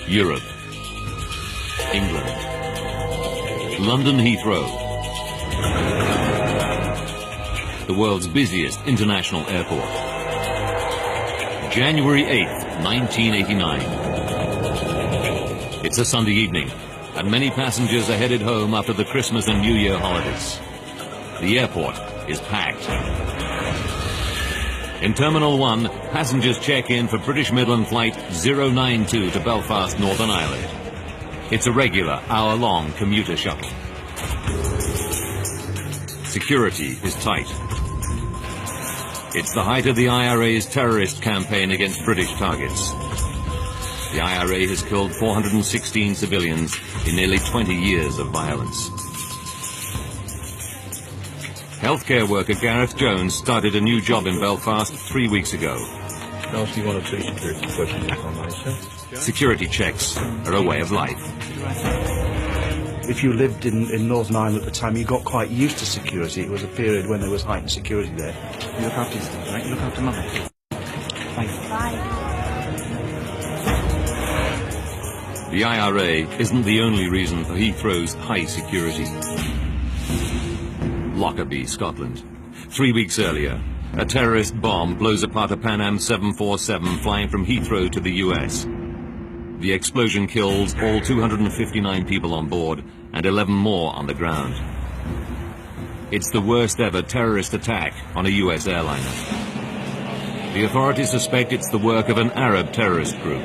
Europe, England, London Heathrow, the world's busiest international airport. January 8th, 1989. It's a Sunday evening, and many passengers are headed home after the Christmas and New Year holidays. The airport is packed. In Terminal 1, passengers check in for British Midland Flight 092 to Belfast, Northern Ireland. It's a regular hour-long commuter shuttle. Security is tight. It's the height of the IRA's terrorist campaign against British targets. The IRA has killed 416 civilians in nearly 20 years of violence. Healthcare worker Gareth Jones started a new job in Belfast 3 weeks ago. Security checks are a way of life. If you lived in Northern Ireland at the time, you got quite used to security. It was a period when there was heightened security there. You look after yourself, right? You look after Mum. Bye. Bye. The IRA isn't the only reason for Heathrow's high security. Lockerbie, Scotland. 3 weeks earlier, a terrorist bomb blows apart a Pan Am 747 flying from Heathrow to the US. The explosion kills all 259 people on board and 11 more on the ground. It's the worst ever terrorist attack on a US airliner. The authorities suspect it's the work of an Arab terrorist group.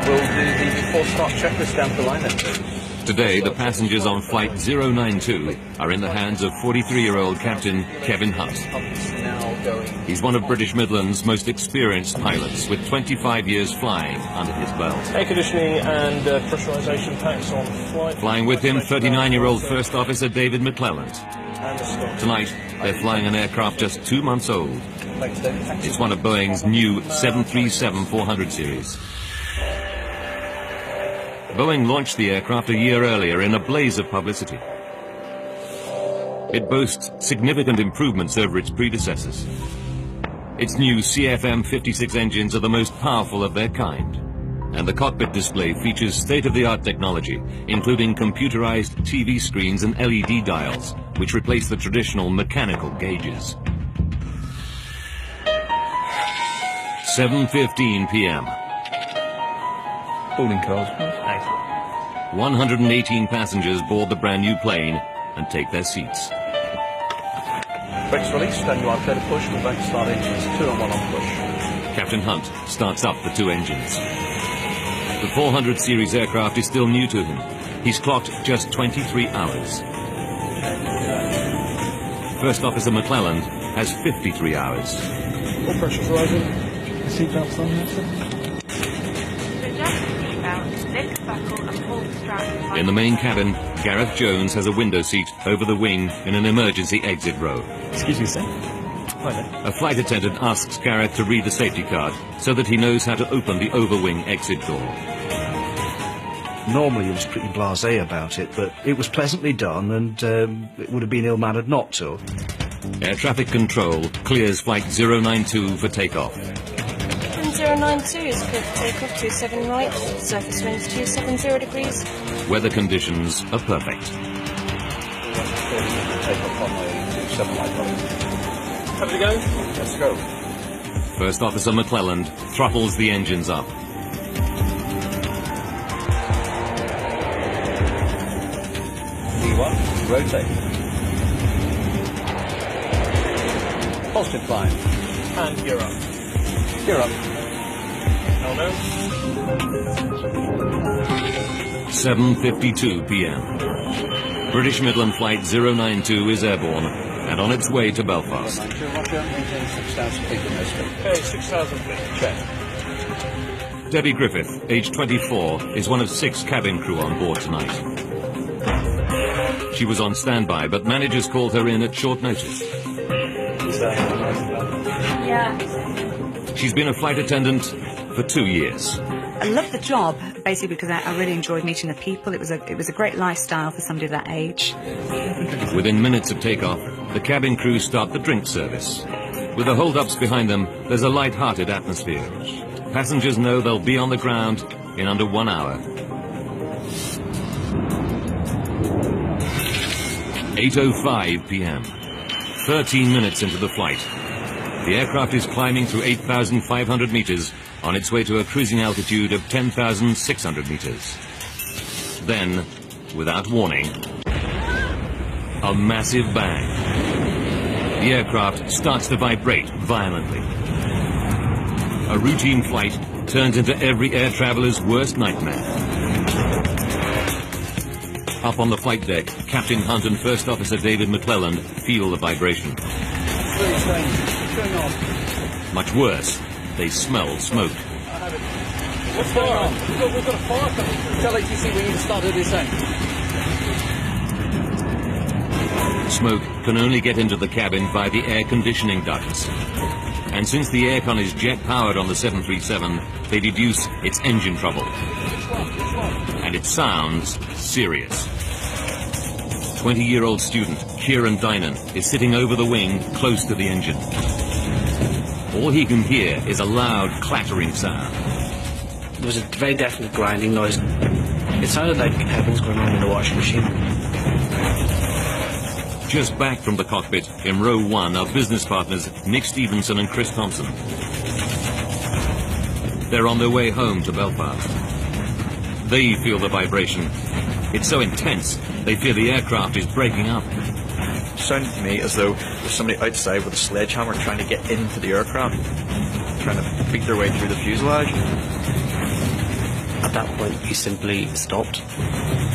We'll do the before-start checklist down the line then, please. Today, the passengers on Flight 092 are in the hands of 43-year-old Captain Kevin Hunt. He's one of British Midland's most experienced pilots, with 25 years flying under his belt. Air conditioning and pressurization packs on flight. Flying with him, 39-year-old First Officer David McClelland. Tonight, they're flying an aircraft just 2 months old. It's one of Boeing's new 737-400 series. Boeing launched the aircraft a year earlier in a blaze of publicity. It boasts significant improvements over its predecessors. Its new CFM56 engines are the most powerful of their kind, and the cockpit display features state-of-the-art technology, including computerized TV screens and LED dials, which replace the traditional mechanical gauges. 7:15 p.m. Boarding cars. 118 passengers board the brand new plane and take their seats. Brakes released, and you are clear to push. We're going to start engines 2 and 1 on push. Captain Hunt starts up the 2 engines. The 400 series aircraft is still new to him. He's clocked just 23 hours. First Officer McClelland has 53 hours. All pressures rising. Seatbelts on there, sir. In the main cabin, Gareth Jones has a window seat over the wing in an emergency exit row. Excuse me, sir. A flight attendant asks Gareth to read the safety card so that he knows how to open the overwing exit door. Normally he was pretty blasé about it, but it was pleasantly done, and it would have been ill-mannered not to. Air traffic control clears Flight 092 for takeoff. 092 is clear for takeoff, 27 right, surface winds 270 degrees. Weather conditions are perfect. Takeoff on the 27 right. Have we go? Let's go. First Officer McClelland throttles the engines up. D1, rotate. Positive climb. And gear up. Gear up. Oh no. 7:52 p.m. British Midland Flight 092 is airborne and on its way to Belfast. Roger, maintain 6,000 feet in this speed. Okay, 6,000 feet. Check. Debbie Griffith, age 24, is one of 6 cabin crew on board tonight. She was on standby, but managers called her in at short notice. Yeah. She's been a flight attendant for 2 years. I love the job, basically because I really enjoyed meeting the people. It was a great lifestyle for somebody that age. Within minutes of takeoff, the cabin crew start the drink service. With the hold-ups behind them, there's a light-hearted atmosphere. Passengers know they'll be on the ground in under 1 hour. 8:05 p.m. 13 minutes into the flight. The aircraft is climbing through 8,500 meters on its way to a cruising altitude of 10,600 meters. Then, without warning, a massive bang. The aircraft starts to vibrate violently. A routine flight turns into every air traveler's worst nightmare. Up on the flight deck, Captain Hunt and First Officer David McClelland feel the vibration. It's very strange. What's going on? Much worse, they smell smoke. What's going on? We've got a fire coming through. Tell ATC we need to start a descent. Smoke can only get into the cabin by the air conditioning ducts. And since the aircon is jet-powered on the 737, they deduce it's engine trouble. And it sounds serious. 20-year-old student Kieran Dynan is sitting over the wing close to the engine. All he can hear is a loud clattering sound. There was a very definite grinding noise. It sounded like pebbles going on in a washing machine. Just back from the cockpit, in row 1 are business partners Nick Stevenson and Chris Thompson. They're on their way home to Belfast. They feel the vibration. It's so intense, they fear the aircraft is breaking up. It sounded to me as though there's somebody outside with a sledgehammer trying to get into the aircraft, trying to beat their way through the fuselage. At that point, he simply stopped,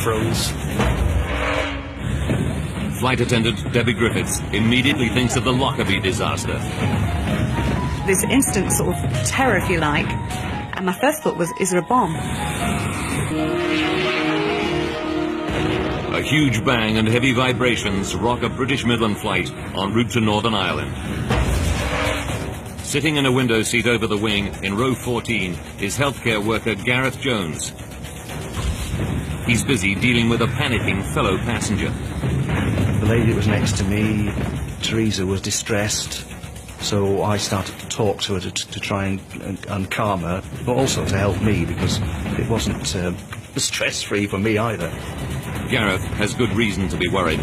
froze. Flight attendant Debbie Griffiths immediately thinks of the Lockerbie disaster. This instant sort of terror, if you like, and my first thought was, is there a bomb? A huge bang and heavy vibrations rock a British Midland flight en route to Northern Ireland. Sitting in a window seat over the wing in row 14 is healthcare worker Gareth Jones. He's busy dealing with a panicking fellow passenger. The lady that was next to me, Teresa, was distressed, so I started to talk to her to try and calm her, but also to help me because it wasn't stress-free for me either. Gareth has good reason to be worried.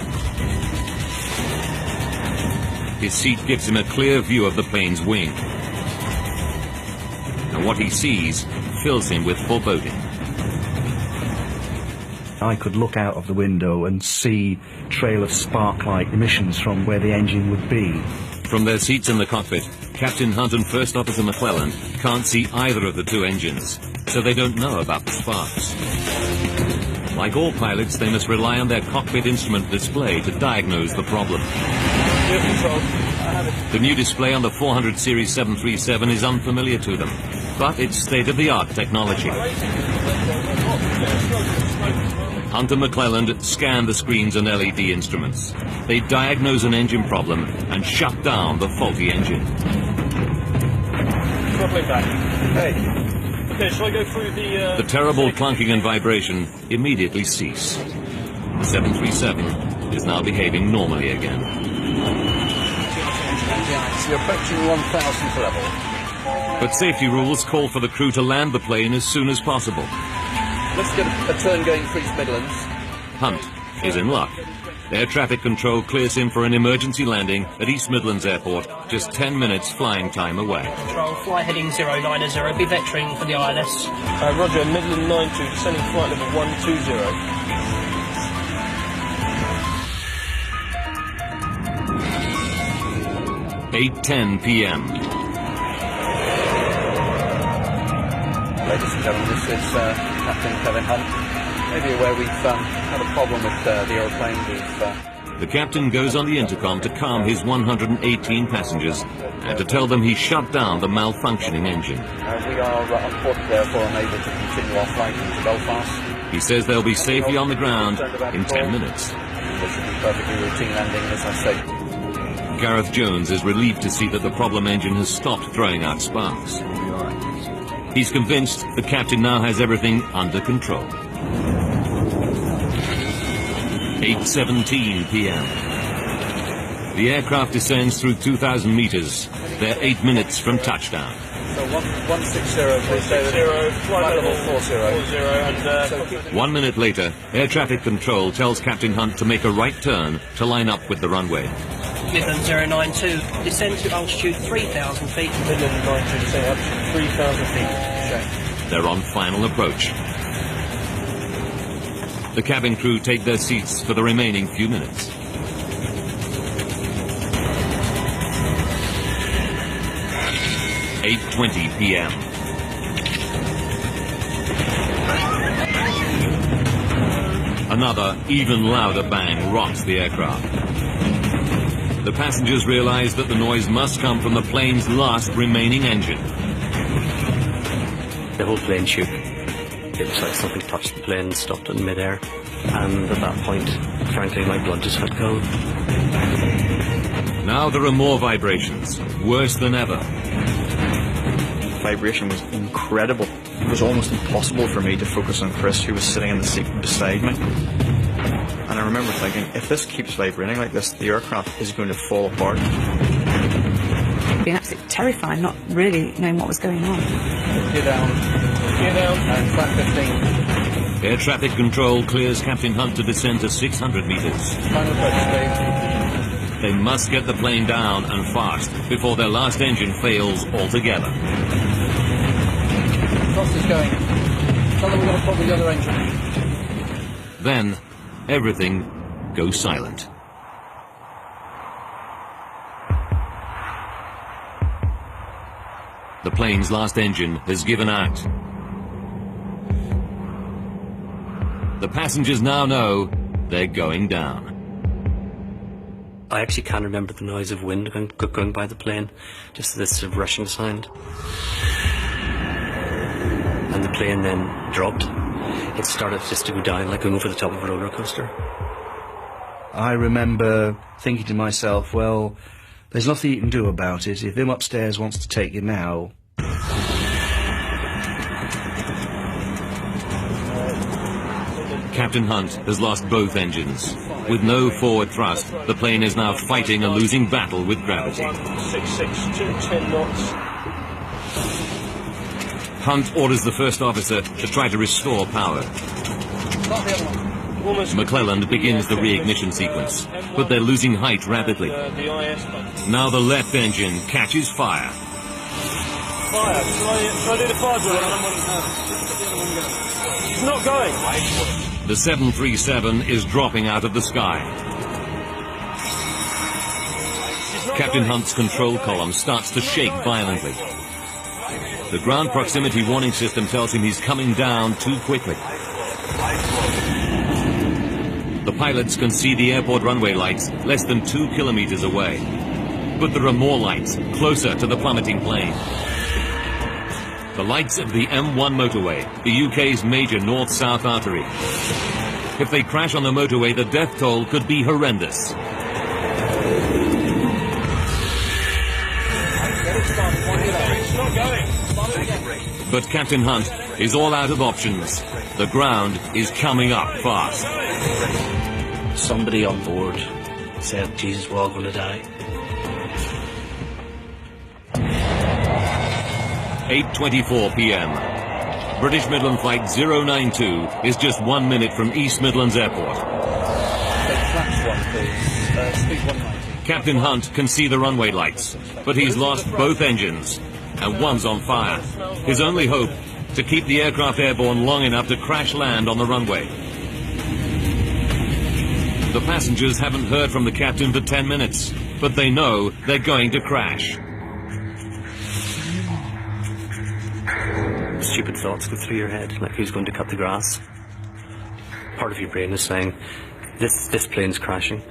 His seat gives him a clear view of the plane's wing. And what he sees fills him with foreboding. I could look out of the window and see a trail of spark-like emissions from where the engine would be. From their seats in the cockpit, Captain Hunt and First Officer McClelland can't see either of the two engines, so they don't know about the sparks. Like all pilots, they must rely on their cockpit instrument display to diagnose the problem. The new display on the 400 Series 737 is unfamiliar to them, but it's state-of-the-art technology. Hunt and McClelland scan the screens and LED instruments. They diagnose an engine problem and shut down the faulty engine. Hey. Okay, shall I go through The terrible clunking and vibration immediately cease. The 737 is now behaving normally again. You're approaching 1,000th level. But safety rules call for the crew to land the plane as soon as possible. Let's get a turn going for East Midlands. Hunt is in luck. Air traffic control clears him for an emergency landing at East Midlands Airport, just 10 minutes flying time away. Control, fly heading 090, be vectoring for the ILS. Roger, Midland 92, descending flight level 120. 8:10 p.m. Ladies and gentlemen, this is Captain Kevin Hunt. Maybe aware we've had a problem with the aeroplane. The captain goes on the intercom to calm his 118 passengers and to tell them he shut down the malfunctioning engine. We are unfortunately therefore unable to continue our flight into Belfast. He says they'll be safely on the ground in 10 minutes. This should be perfectly routine landing, as I say. Gareth Jones is relieved to see that the problem engine has stopped throwing out sparks. He's convinced the captain now has everything under control. 8:17 p.m. The aircraft descends through 2,000 meters. They're 8 minutes from touchdown. So 160, flight level 40. And 1 minute later, air traffic control tells Captain Hunt to make a right turn to line up with the runway. Midland 092, descend to altitude 3,000 feet. Midland 92, descend altitude 3,000 feet. Check. They're on final approach. The cabin crew take their seats for the remaining few minutes. (8:20 p.m.) Another, even louder bang rocks the aircraft. The passengers realize that the noise must come from the plane's last remaining engine. The whole plane shook. It was like something touched the plane and stopped it in midair. And at that point, frankly, my blood just went cold. Now there are more vibrations, worse than ever. Vibration was incredible. It was almost impossible for me to focus on Chris, who was sitting in the seat beside me. And I remember thinking, if this keeps vibrating like this, the aircraft is going to fall apart. Being absolutely terrified, not really knowing what was going on. Gear down, and flat 15. Air traffic control clears Captain Hunt to descend to 600 meters. Final approach, Steve. They must get the plane down and fast before their last engine fails altogether. Frost is going. Tell them we've got a problem with the other engine. Then, everything goes silent. The plane's last engine has given out. The passengers now know they're going down. I actually can't remember the noise of wind going by the plane, just this sort of rushing sound. And the plane then dropped. It started just to go down, like going over the top of a roller coaster. I remember thinking to myself, well, there's nothing you can do about it. If him upstairs wants to take you now... Captain Hunt has lost both engines. With no forward thrust, the plane is now fighting a losing battle with gravity. 66210 knots. Hunt orders the first officer to try to restore power. McClelland begins the reignition sequence, but they're losing height rapidly. Now the left engine catches fire. Fire. Shall I do the fire drill? It's not going. The 737 is dropping out of the sky. Captain Hunt's control column starts to shake violently. The ground proximity warning system tells him he's coming down too quickly. The pilots can see the airport runway lights less than 2 kilometers away. But there are more lights closer to the plummeting plane. The lights of the M1 motorway, the UK's major north-south artery. If they crash on the motorway, the death toll could be horrendous. But Captain Hunt is all out of options. The ground is coming up fast. Somebody on board said, Jesus, we're all going to die. 8:24 p.m. British Midland Flight 092 is just 1 minute from East Midlands Airport. Flaps one, please. Speed 190. Captain Hunt can see the runway lights, but he's lost both engines, and one's on fire. His only hope, to keep the aircraft airborne long enough to crash land on the runway. The passengers haven't heard from the captain for 10 minutes, but they know they're going to crash. Stupid thoughts go through your head, like who's going to cut the grass. Part of your brain is saying, this plane's crashing,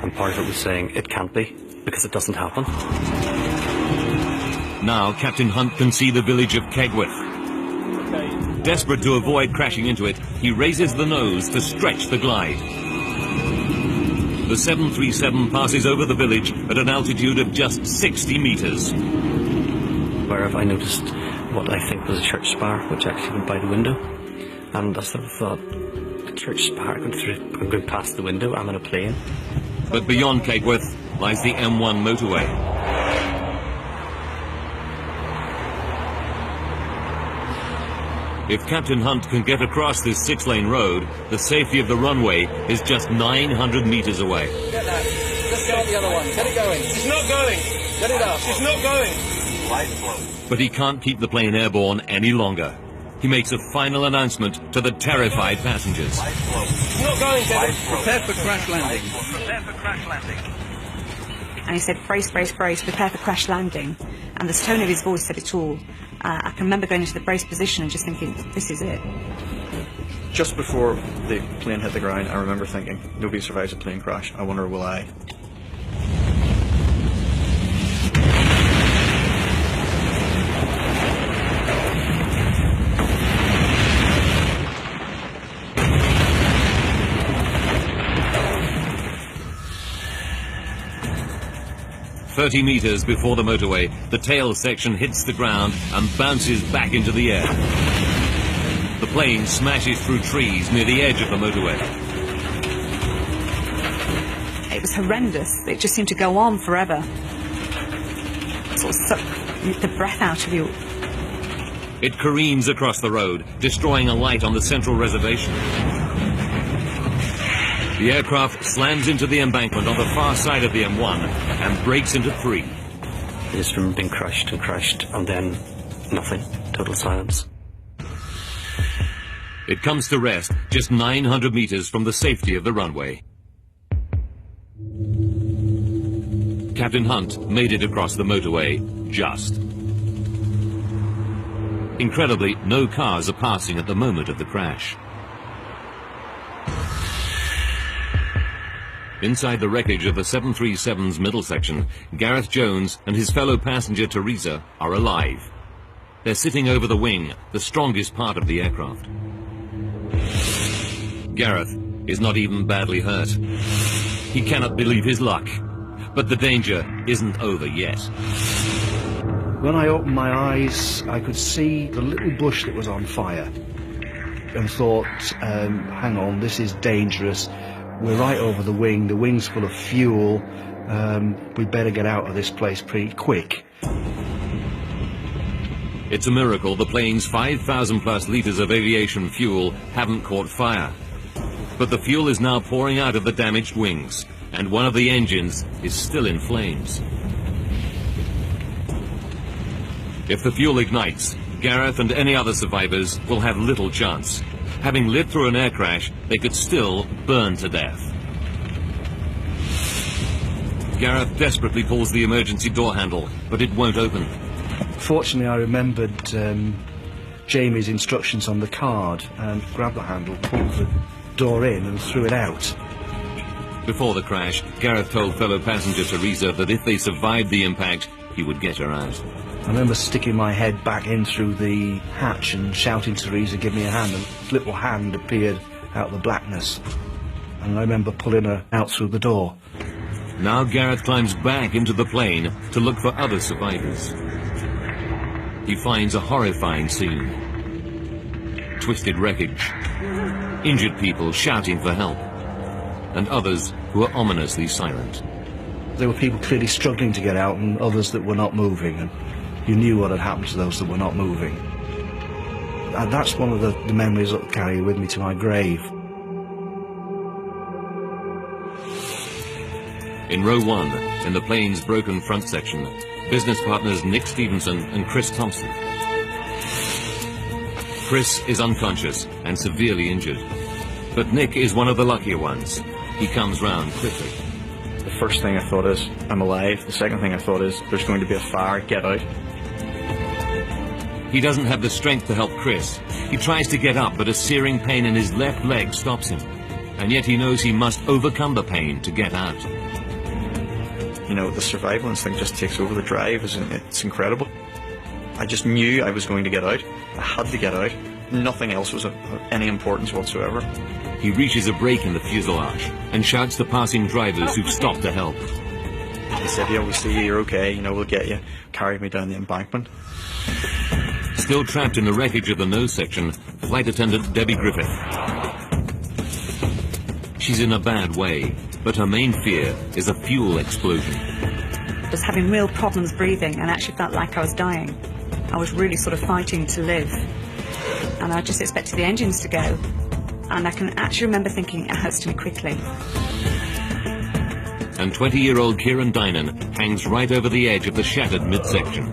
and part of it was saying, it can't be, because it doesn't happen. Now Captain Hunt can see the village of Kegworth. Desperate to avoid crashing into it, he raises the nose to stretch the glide. The 737 passes over the village at an altitude of just 60 meters. Wherever I noticed what I think was a church spire, which actually went by the window. And I sort of thought, a church spire going past the window, I'm in a plane. But beyond Kegworth, lies the M1 motorway. If Captain Hunt can get across this 6-lane road, the safety of the runway is just 900 meters away. Get that. Just get on the other one. Get it going. It's not going. Get it up. It's not going. But he can't keep the plane airborne any longer. He makes a final announcement to the terrified passengers. It's not going, Kevin. Prepare for crash landing. Prepare for crash landing. And he said, brace, brace, brace, prepare for crash landing. And the tone of his voice said it all. I can remember going into the brace position and just thinking, this is it. Just before the plane hit the ground, I remember thinking, nobody survives a plane crash. I wonder, will I? "30 meters before the motorway, the tail section hits the ground and bounces back into the air. The plane smashes through trees near the edge of the motorway. It was horrendous. It just seemed to go on forever. Sort of sucked the breath out of you. It careens across the road, destroying a light on the central reservation. The aircraft slams into the embankment on the far side of the M1 and breaks into 3. I just remember being crushed and crushed, and then nothing. Total silence. It comes to rest just 900 meters from the safety of the runway. Captain Hunt made it across the motorway, just. Incredibly, no cars are passing at the moment of the crash. Inside the wreckage of the 737's middle section, Gareth Jones and his fellow passenger Teresa are alive. They're sitting over the wing, the strongest part of the aircraft. Gareth is not even badly hurt. He cannot believe his luck, but the danger isn't over yet. When I opened my eyes, I could see the little bush that was on fire and thought, hang on, this is dangerous. We're right over the wing's full of fuel, we better get out of this place pretty quick. It's a miracle the plane's 5,000 plus litres of aviation fuel haven't caught fire. But the fuel is now pouring out of the damaged wings, and one of the engines is still in flames. If the fuel ignites, Gareth and any other survivors will have little chance. Having lived through an air crash, they could still burn to death. Gareth desperately pulls the emergency door handle, but it won't open. Fortunately, I remembered Jamie's instructions on the card and grabbed the handle, pulled the door in and threw it out. Before the crash, Gareth told fellow passenger Teresa that if they survived the impact, he would get her out. I remember sticking my head back in through the hatch and shouting to Teresa, give me a hand. A little hand appeared out of the blackness. And I remember pulling her out through the door. Now Gareth climbs back into the plane to look for other survivors. He finds a horrifying scene. Twisted wreckage, injured people shouting for help, and others who are ominously silent. There were people clearly struggling to get out and others that were not moving, and you knew what had happened to those that were not moving. And that's one of the memories I'll carry with me to my grave. In row 1, in the plane's broken front section, business partners Nick Stevenson and Chris Thompson. Chris is unconscious and severely injured, but Nick is one of the luckier ones. He comes round quickly. The first thing I thought is, I'm alive. The second thing I thought is, there's going to be a fire, get out. He doesn't have the strength to help Chris. He tries to get up, but a searing pain in his left leg stops him. And yet he knows he must overcome the pain to get out. You know, the survival instinct just takes over. The drive, it's incredible. I just knew I was going to get out. I had to get out. Nothing else was of any importance whatsoever. He reaches a break in the fuselage and shouts to passing drivers who've stopped to help. He said, yeah, we see you, you're okay, you know, we'll get you. Carried me down the embankment. Still trapped in the wreckage of the nose section, flight attendant Debbie Griffith. She's in a bad way. But her main fear is a fuel explosion. I was having real problems breathing and actually felt like I was dying. I was really sort of fighting to live. And I just expected the engines to go. And I can actually remember thinking, it has to be quickly. And 20-year-old Kieran Dynan hangs right over the edge of the shattered midsection.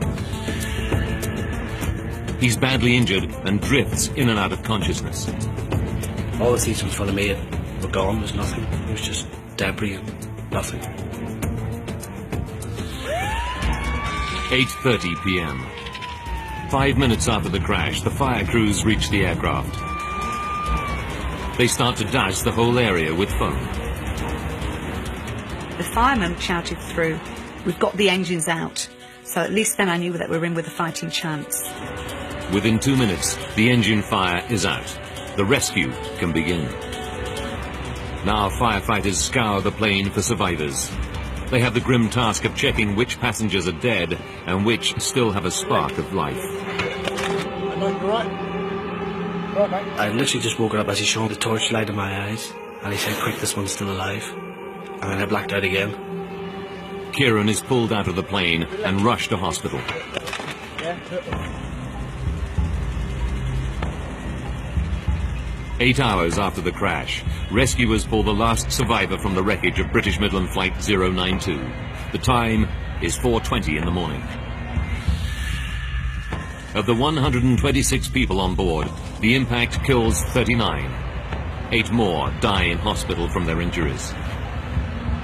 He's badly injured and drifts in and out of consciousness. All the seats in front of me were gone. There was nothing. It was just debris and nothing. 8:30 p.m. 5 minutes after the crash, the fire crews reach the aircraft. They start to douse the whole area with foam. The fireman shouted through, "We've got the engines out." So at least then I knew that we were in with a fighting chance. Within 2 minutes, the engine fire is out. The rescue can begin. Now firefighters scour the plane for survivors. They have the grim task of checking which passengers are dead and which still have a spark of life. I literally just woke up as he shone the torchlight in my eyes, and he said, "Quick, this one's still alive." And then I blacked out again. Kieran is pulled out of the plane and rushed to hospital. 8 hours after the crash, rescuers pull the last survivor from the wreckage of British Midland Flight 092. The time is 4:20 in the morning. Of the 126 people on board, the impact kills 39. 8 more die in hospital from their injuries.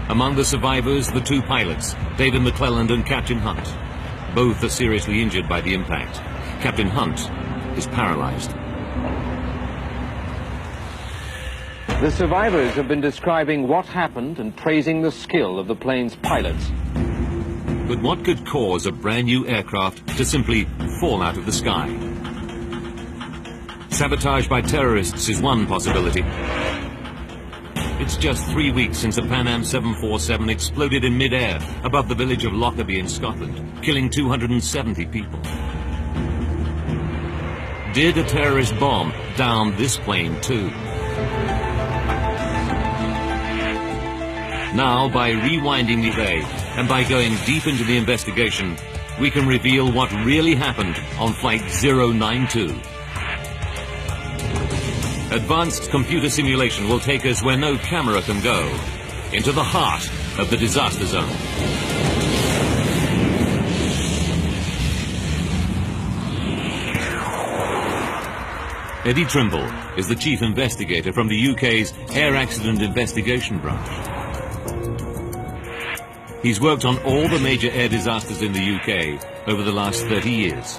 Among the survivors, the 2 pilots, David McClelland and Captain Hunt. Both are seriously injured by the impact. Captain Hunt is paralyzed. The survivors have been describing what happened and praising the skill of the plane's pilots. But what could cause a brand new aircraft to simply fall out of the sky? Sabotage by terrorists is one possibility. It's just 3 weeks since a Pan Am 747 exploded in mid-air above the village of Lockerbie in Scotland, killing 270 people. Did a terrorist bomb down this plane too? Now, by rewinding the day and by going deep into the investigation, we can reveal what really happened on Flight 092. Advanced computer simulation will take us where no camera can go, into the heart of the disaster zone. Eddie Trimble is the chief investigator from the UK's Air Accident Investigation Branch. He's worked on all the major air disasters in the UK over the last 30 years.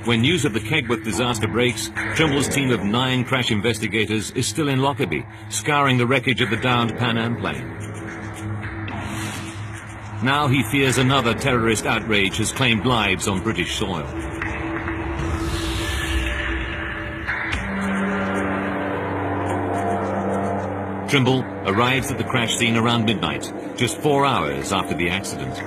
When news of the Kegworth disaster breaks, Trimble's team of 9 crash investigators is still in Lockerbie, scouring the wreckage of the downed Pan Am plane. Now he fears another terrorist outrage has claimed lives on British soil. Trimble arrives at the crash scene around midnight, just 4 hours after the accident.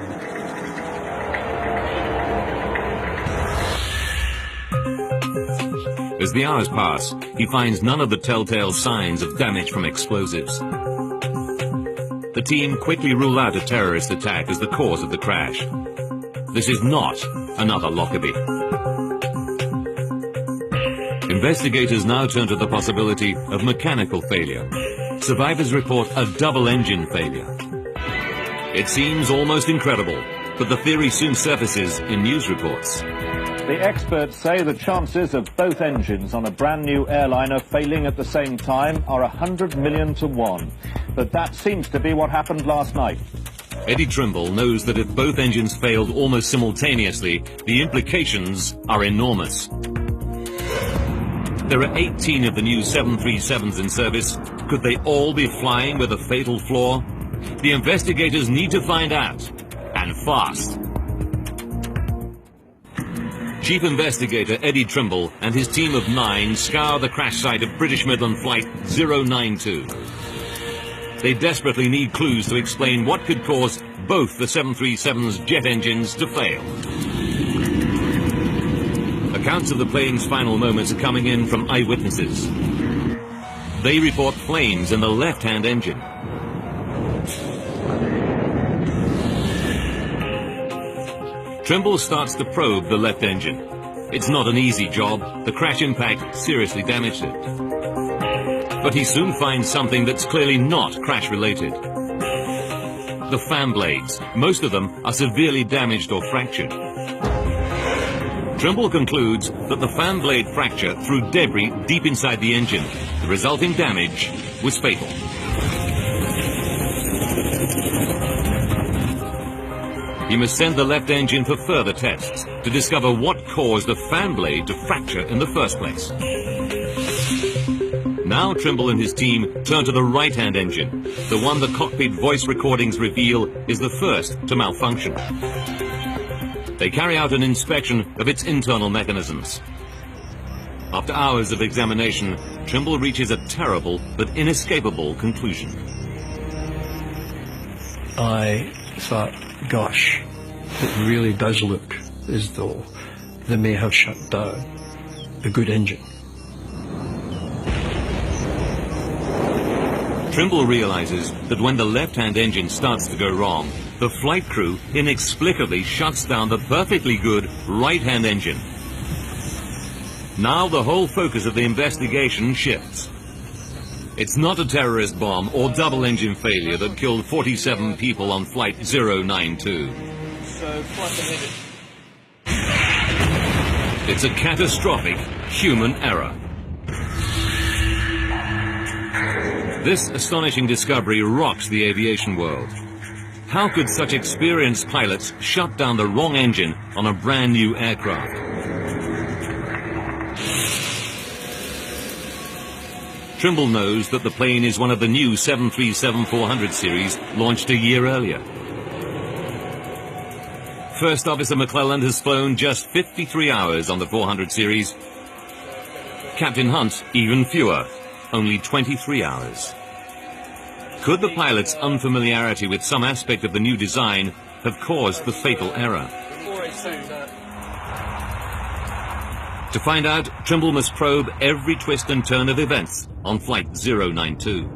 As the hours pass, he finds none of the telltale signs of damage from explosives. The team quickly rule out a terrorist attack as the cause of the crash. This is not another Lockerbie. Investigators now turn to the possibility of mechanical failure. Survivors report a double engine failure. It seems almost incredible, but the theory soon surfaces in news reports. The experts say the chances of both engines on a brand new airliner failing at the same time are 100 million to 1. But that seems to be what happened last night. Eddie Trimble knows that if both engines failed almost simultaneously, the implications are enormous. There are 18 of the new 737s in service. Could they all be flying with a fatal flaw? The investigators need to find out, and fast. Chief Investigator Eddie Trimble and his team of 9 scour the crash site of British Midland Flight 092. They desperately need clues to explain what could cause both the 737's jet engines to fail. Accounts of the plane's final moments are coming in from eyewitnesses. they report flames in the left-hand engine. Trimble starts to probe the left engine. It's not an easy job. The crash impact seriously damaged it. But he soon finds something that's clearly not crash-related. The fan blades. Most of them are severely damaged or fractured. Trimble concludes that the fan blade fracture threw debris deep inside the engine. The resulting damage was fatal. He must send the left engine for further tests to discover what caused the fan blade to fracture in the first place. Now Trimble and his team turn to the right-hand engine, the one the cockpit voice recordings reveal is the first to malfunction. They carry out an inspection of its internal mechanisms. After hours of examination, Trimble reaches a terrible but inescapable conclusion. I thought, gosh, it really does look as though they may have shut down a good engine. Trimble realizes that when the left-hand engine starts to go wrong, the flight crew inexplicably shuts down the perfectly good right-hand engine. Now the whole focus of the investigation shifts. It's not a terrorist bomb or double engine failure that killed 47 people on flight 092. So, flight ahead. It's a catastrophic human error. This astonishing discovery rocks the aviation world. How could such experienced pilots shut down the wrong engine on a brand new aircraft? Trimble knows that the plane is one of the new 737-400 series launched a year earlier. First Officer McClelland has flown just 53 hours on the 400 series. Captain Hunt even fewer, only 23 hours. Could the pilot's unfamiliarity with some aspect of the new design have caused the fatal error? To find out, Trimble must probe every twist and turn of events on flight 092.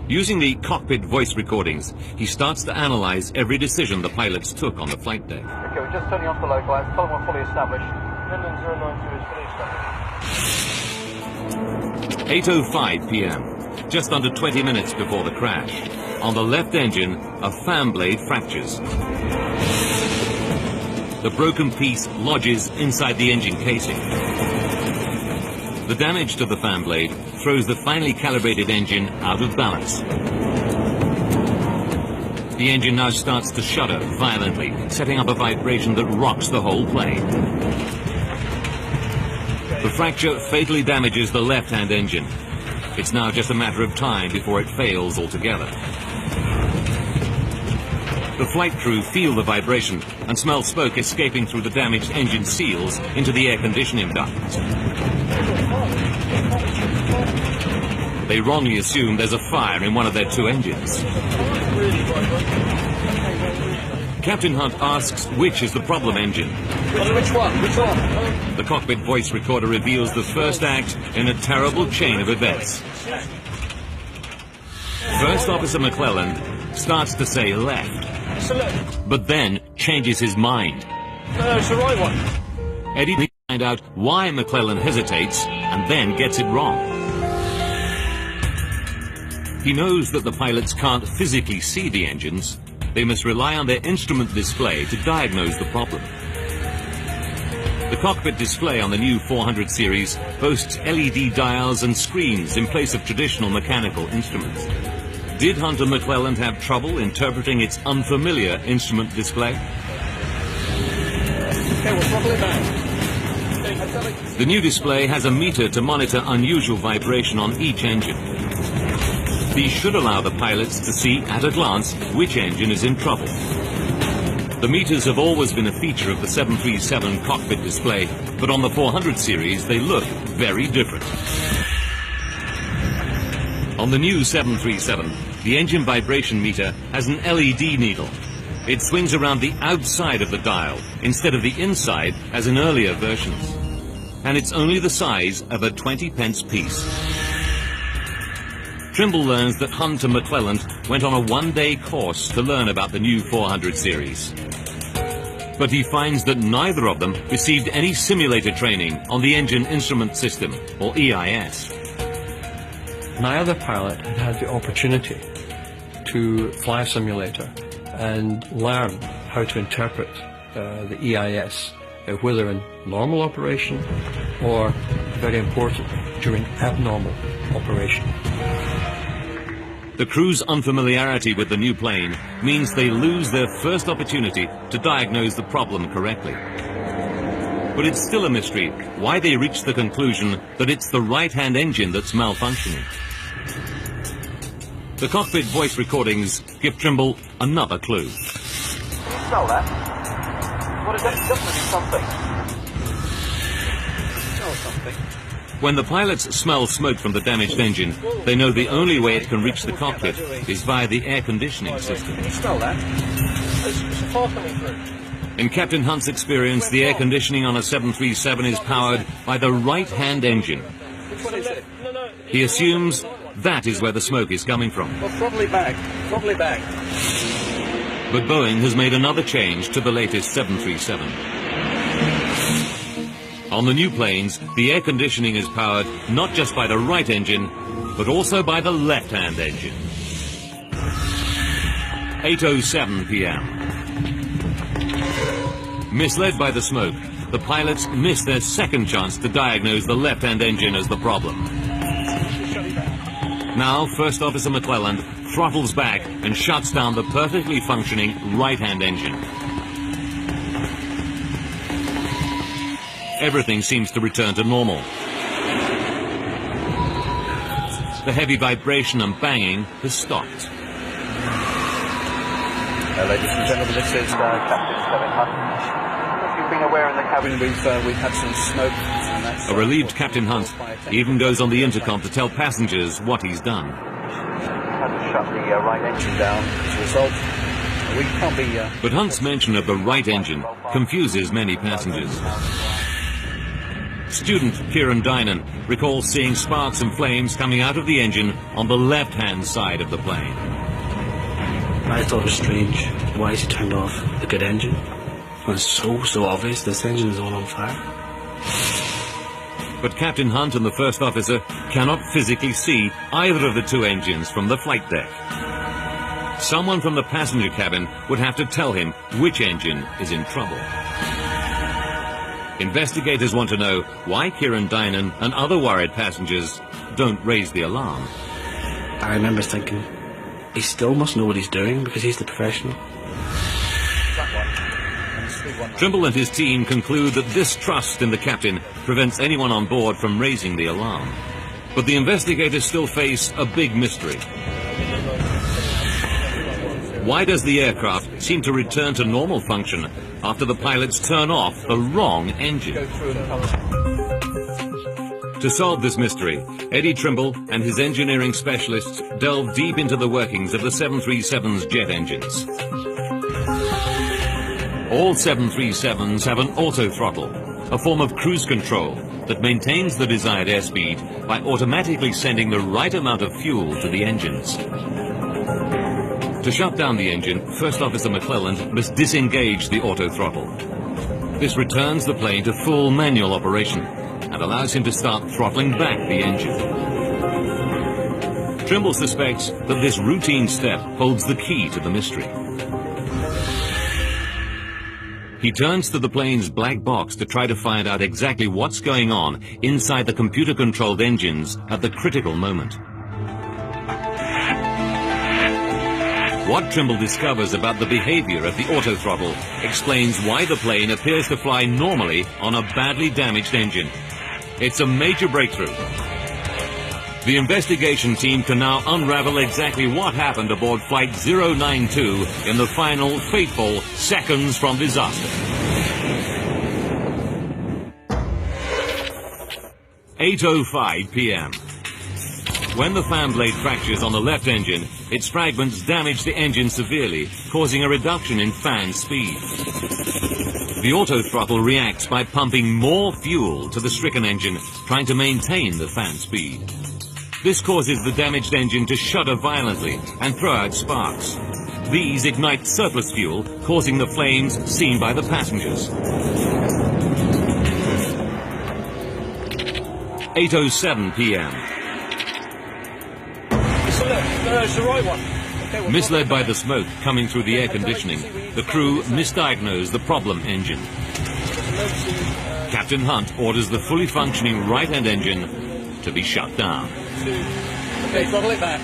Using the cockpit voice recordings, he starts to analyze every decision the pilots took on the flight deck. Okay, we're just turning off the local lights. Tell them we're fully established. Finland 092 is fully established. 8:05 p.m., just under 20 minutes before the crash. On the left engine, a fan blade fractures. The broken piece lodges inside the engine casing. The damage to the fan blade throws the finely calibrated engine out of balance. The engine now starts to shudder violently, setting up a vibration that rocks the whole plane. The fracture fatally damages the left-hand engine. It's now just a matter of time before it fails altogether. The flight crew feel the vibration and smell smoke escaping through the damaged engine seals into the air conditioning ducts. They wrongly assume there's a fire in one of their two engines. Captain Hunt asks which is the problem engine. Which one? Which one? The cockpit voice recorder reveals the first act in a terrible chain of events. First Officer McClelland starts to say left, but then changes his mind. No, it's the right one. Eddie needs to find out why McClelland hesitates and then gets it wrong. He knows that the pilots can't physically see the engines. They must rely on their instrument display to diagnose the problem. The cockpit display on the new 400 series boasts LED dials and screens in place of traditional mechanical instruments. Did Hunt and McClelland have trouble interpreting its unfamiliar instrument display? Okay, we'll throttle it back. The new display has a meter to monitor unusual vibration on each engine. These should allow the pilots to see at a glance which engine is in trouble. The meters have always been a feature of the 737 cockpit display, but on the 400 series they look very different. On the new 737, the engine vibration meter has an LED needle. It swings around the outside of the dial instead of the inside as in earlier versions. And it's only the size of a 20 pence piece. Trimble learns that Hunt and McClelland went on a one-day course to learn about the new 400 series. But he finds that neither of them received any simulator training on the Engine Instrument System, or EIS. Neither pilot had had the opportunity to fly a simulator and learn how to interpret the EIS, whether in normal operation or, very important, during abnormal operation. The crew's unfamiliarity with the new plane means they lose their first opportunity to diagnose the problem correctly. But it's still a mystery why they reach the conclusion that it's the right-hand engine that's malfunctioning. The cockpit voice recordings give Trimble another clue. Can you smell that? What is that? It doesn't do something. Smell something. When the pilots smell smoke from the damaged engine, they know the only way it can reach the cockpit is via the air conditioning system. Can you smell that? There's a fire coming through. In Captain Hunt's experience, the air conditioning on a 737 is powered by the right-hand engine. Which one is it? He assumes that is where the smoke is coming from. Well, throttle it back. Throttle it back. But Boeing has made another change to the latest 737. On the new planes, the air conditioning is powered not just by the right engine, but also by the left-hand engine. 8:07 p.m. Misled by the smoke, the pilots miss their second chance to diagnose the left-hand engine as the problem. Now, First Officer McClelland throttles back and shuts down the perfectly functioning right-hand engine. Everything seems to return to normal. The heavy vibration and banging has stopped. Ladies and gentlemen, this is Captain Kevin Hunt. If you've been aware in the cabin, we've had some smoke. And that's, A relieved Captain Hunt even goes on the intercom to tell passengers what he's done. had to shut the right engine down as a result. We can't be... But Hunt's mention of the right engine confuses many passengers. Student Kieran Dynan recalls seeing sparks and flames coming out of the engine on the left-hand side of the plane. I thought it was strange. Why is he turned off the good engine? It was so obvious. This engine is all on fire. But Captain Hunt and the first officer cannot physically see either of the two engines from the flight deck. Someone from the passenger cabin would have to tell him which engine is in trouble. Investigators want to know why Kieran Dynan and other worried passengers don't raise the alarm. I remember thinking, he still must know what he's doing because he's the professional. Trimble and his team conclude that distrust in the captain prevents anyone on board from raising the alarm. But the investigators still face a big mystery. Why does the aircraft seem to return to normal function after the pilots turn off the wrong engine? To solve this mystery, Eddie Trimble and his engineering specialists delve deep into the workings of the 737's jet engines. All 737s have an auto-throttle, a form of cruise control that maintains the desired airspeed by automatically sending the right amount of fuel to the engines. To shut down the engine, First Officer McClelland must disengage the auto-throttle. This returns the plane to full manual operation and allows him to start throttling back the engine. Trimble suspects that this routine step holds the key to the mystery. He turns to the plane's black box to try to find out exactly what's going on inside the computer-controlled engines at the critical moment. What Trimble discovers about the behavior of the autothrottle explains why the plane appears to fly normally on a badly damaged engine. It's a major breakthrough. The investigation team can now unravel exactly what happened aboard Flight 092 in the final, fateful seconds from disaster. 8:05 p.m. When the fan blade fractures on the left engine, its fragments damage the engine severely, causing a reduction in fan speed. The autothrottle reacts by pumping more fuel to the stricken engine, trying to maintain the fan speed. This causes the damaged engine to shudder violently and throw out sparks. These ignite surplus fuel, causing the flames seen by the passengers. 8:07 p.m. It's the right one. Misled by the smoke coming through the air conditioning, the crew misdiagnosed the problem engine. Captain Hunt orders the fully functioning right-hand engine to be shut down. Okay, throttle it back.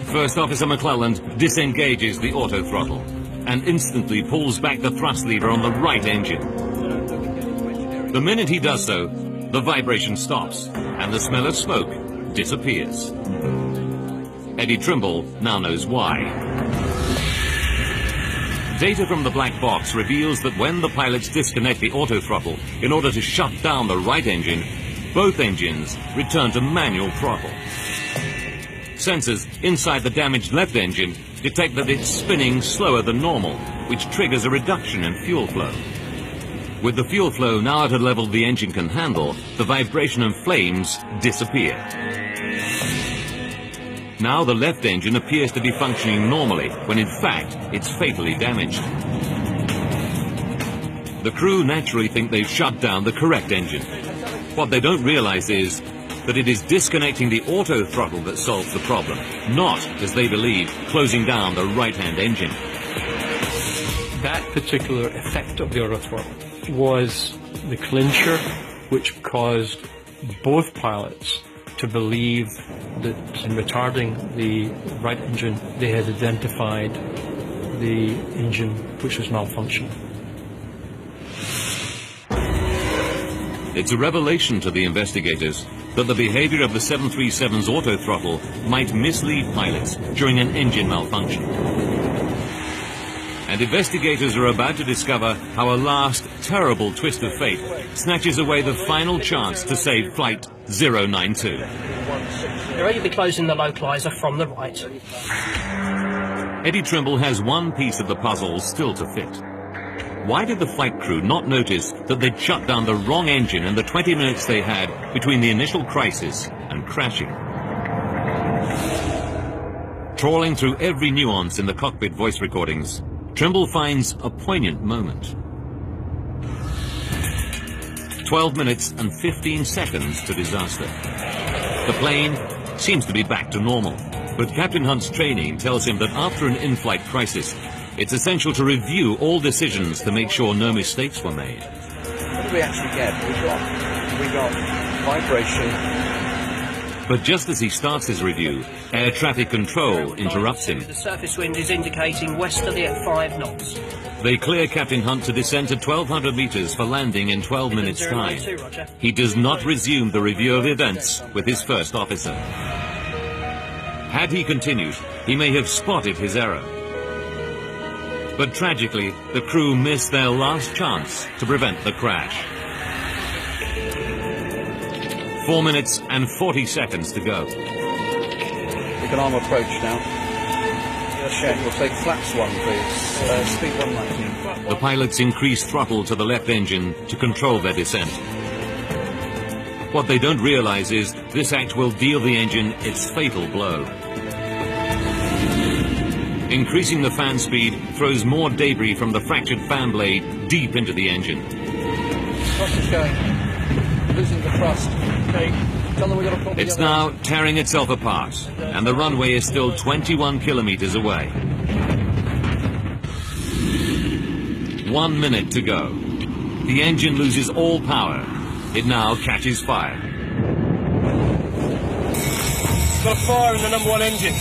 First Officer McClelland disengages the auto throttle and instantly pulls back the thrust lever on the right engine. The minute he does so, the vibration stops and the smell of smoke disappears. Eddie Trimble now knows why. Data from the black box reveals that when the pilots disconnect the auto throttle in order to shut down the right engine, both engines return to manual throttle. Sensors inside the damaged left engine detect that it's spinning slower than normal, which triggers a reduction in fuel flow. With the fuel flow now at a level the engine can handle, the vibration and flames disappear. Now the left engine appears to be functioning normally, when in fact it's fatally damaged. The crew naturally think they've shut down the correct engine. What they don't realize is that it is disconnecting the auto throttle that solves the problem, not, as they believe, closing down the right-hand engine. That particular effect of the auto throttle was the clincher which caused both pilots to believe that in retarding the right engine, they had identified the engine which was malfunctioning. It's a revelation to the investigators that the behavior of the 737's auto throttle might mislead pilots during an engine malfunction. And investigators are about to discover how a last terrible twist of fate snatches away the final chance to save Flight 092. You're ready to be closing the localizer from the right. Eddie Trimble has one piece of the puzzle still to fit. Why did the flight crew not notice that they'd shut down the wrong engine in the 20 minutes they had between the initial crisis and crashing? Trawling through every nuance in the cockpit voice recordings, Trimble finds a poignant moment. 12 minutes and 15 seconds to disaster. The plane seems to be back to normal, but Captain Hunt's training tells him that after an in-flight crisis, it's essential to review all decisions to make sure no mistakes were made. What did we actually get? We got vibration. But just as he starts his review, air traffic control interrupts him. The surface wind is indicating westerly at 5 knots. They clear Captain Hunt to descend to 1,200 meters for landing in 12 minutes' time. He does not resume the review of events with his first officer. Had he continued, he may have spotted his error. But tragically, the crew missed their last chance to prevent the crash. 4 minutes and 40 seconds to go. We can arm approach now. Shen, we'll take flaps 1, please. Speed 190. The pilots increase throttle to the left engine to control their descent. What they don't realize is this act will deal the engine its fatal blow. Increasing the fan speed throws more debris from the fractured fan blade deep into the engine. Thrust is going. Losing the thrust. Okay. Tell them we got to pull It's now tearing itself apart, and the runway is still 21 kilometers away. 1 minute to go. The engine loses all power. It now catches fire. Got fire in the number 1 engine.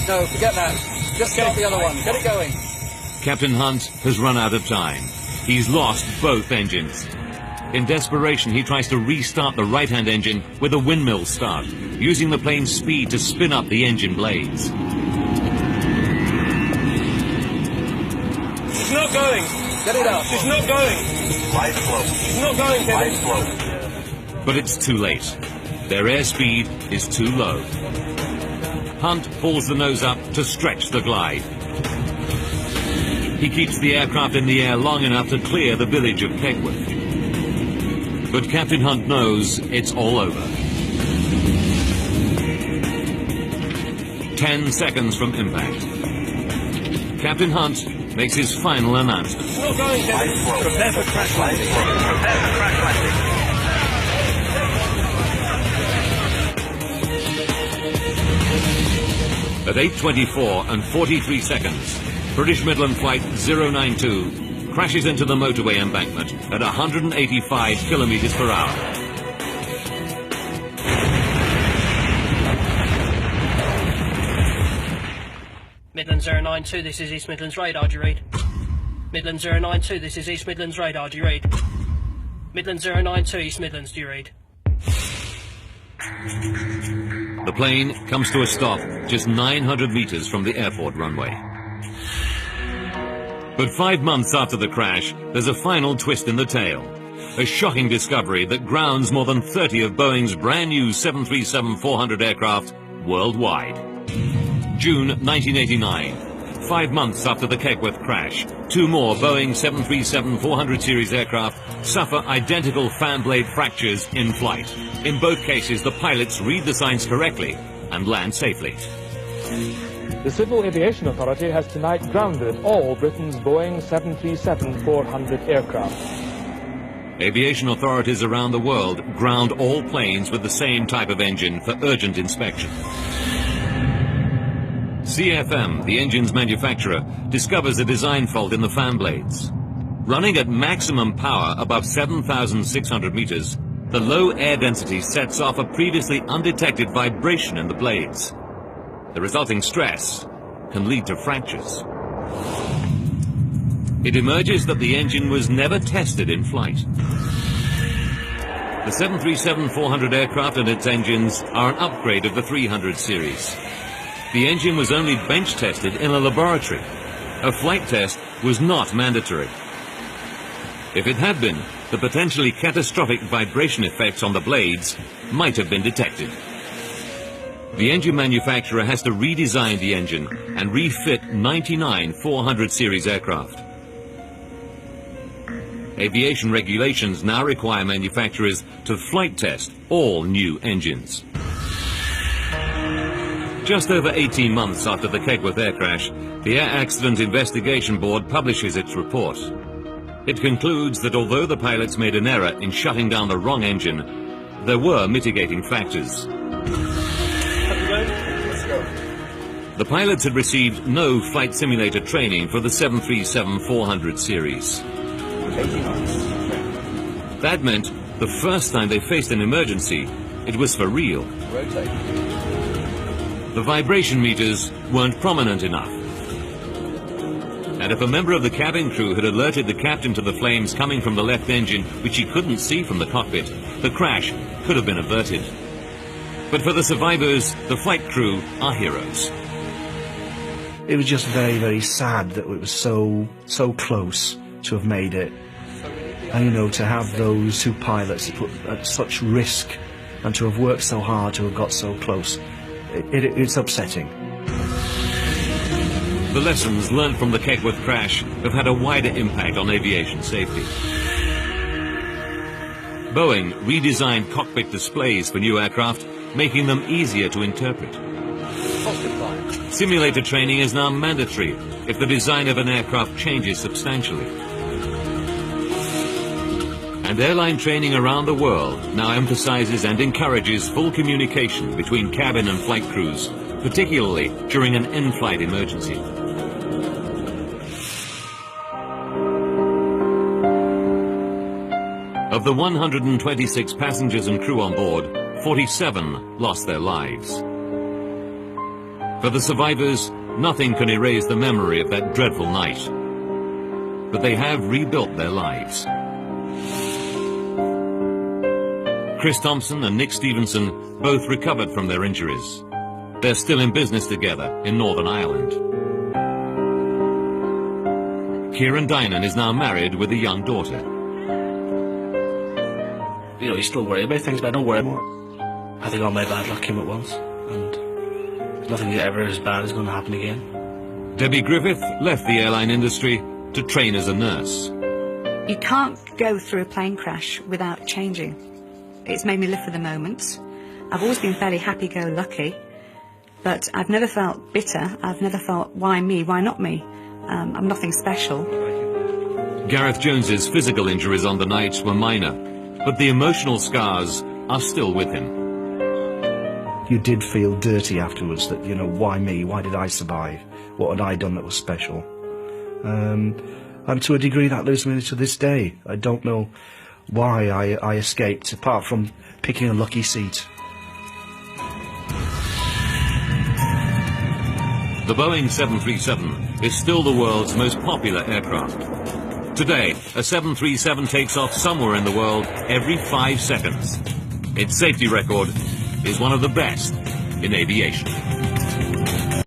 No, forget that. Just stop the other one. Get it going. Captain Hunt has run out of time. He's lost both engines. In desperation, he tries to restart the right-hand engine with a windmill start, using the plane's speed to spin up the engine blades. It's not going. Get it up. It's not going. Light slow. It's not going, Kevin. Light slow. But it's too late. Their airspeed is too low. Hunt pulls the nose up to stretch the glide. He keeps the aircraft in the air long enough to clear the village of Pegworth. But Captain Hunt knows it's all over. 10 seconds from impact. Captain Hunt makes his final announcement. Not going, Kevin. Prepare for crash landing. Prepare for crash landing. At 8:24 and 43 seconds, British Midland Flight 092 crashes into the motorway embankment at 185 kilometers per hour. Midland 092, this is East Midlands radar, do you read? Midland 092, this is East Midlands radar, do you read? Midland 092, East Midlands, do you read? The plane comes to a stop just 900 meters from the airport runway. But 5 months after the crash, there's a final twist in the tale. A shocking discovery that grounds more than 30 of Boeing's brand new 737-400 aircraft worldwide. June 1989. 5 months after the Kegworth crash, 2 more Boeing 737-400 series aircraft suffer identical fan blade fractures in flight. In both cases, the pilots read the signs correctly and land safely. The Civil Aviation Authority has tonight grounded all Britain's Boeing 737-400 aircraft. Aviation authorities around the world ground all planes with the same type of engine for urgent inspection. CFM, the engine's manufacturer, discovers a design fault in the fan blades. Running at maximum power above 7,600 meters, the low air density sets off a previously undetected vibration in the blades. The resulting stress can lead to fractures. It emerges that the engine was never tested in flight. The 737-400 aircraft and its engines are an upgrade of the 300 series. The engine was only bench tested in a laboratory. A flight test was not mandatory. If it had been, the potentially catastrophic vibration effects on the blades might have been detected. The engine manufacturer has to redesign the engine and refit 99 400 series aircraft. Aviation regulations now require manufacturers to flight test all new engines. Just over 18 months after the Kegworth air crash, the Air Accident Investigation Board publishes its report. It concludes that although the pilots made an error in shutting down the wrong engine, there were mitigating factors. The pilots had received no flight simulator training for the 737-400 series. That meant the first time they faced an emergency, it was for real. The vibration meters weren't prominent enough. And if a member of the cabin crew had alerted the captain to the flames coming from the left engine, which he couldn't see from the cockpit, the crash could have been averted. But for the survivors, the flight crew are heroes. It was just very, very sad that it was so close to have made it. And, you know, to have those 2 pilots put at such risk and to have worked so hard to have got so close, it's upsetting. The lessons learned from the Kegworth crash have had a wider impact on aviation safety. Boeing redesigned cockpit displays for new aircraft, making them easier to interpret. Simulator training is now mandatory if the design of an aircraft changes substantially. And airline training around the world now emphasizes and encourages full communication between cabin and flight crews, particularly during an in-flight emergency. Of the 126 passengers and crew on board, 47 lost their lives. For the survivors, nothing can erase the memory of that dreadful night. But they have rebuilt their lives. Chris Thompson and Nick Stevenson both recovered from their injuries. They're still in business together in Northern Ireland. Kieran Dynan is now married with a young daughter. You know, you still worry about things, but I don't worry more. I think all my bad luck came at once, and nothing ever as bad is going to happen again. Debbie Griffith left the airline industry to train as a nurse. You can't go through a plane crash without changing. It's made me live for the moment. I've always been fairly happy-go-lucky, But I've never felt bitter. I've never felt, why me, why not me? I'm nothing special. Gareth Jones's physical injuries on the night were minor, but the emotional scars are still with him. You did feel dirty afterwards, that, you know, why me? Why did I survive? What had I done that was special? And to a degree that lives with me to this day. I don't know why I escaped, apart from picking a lucky seat. The Boeing 737 is still the world's most popular aircraft. Today, a 737 takes off somewhere in the world every 5 seconds. Its safety record is one of the best in aviation.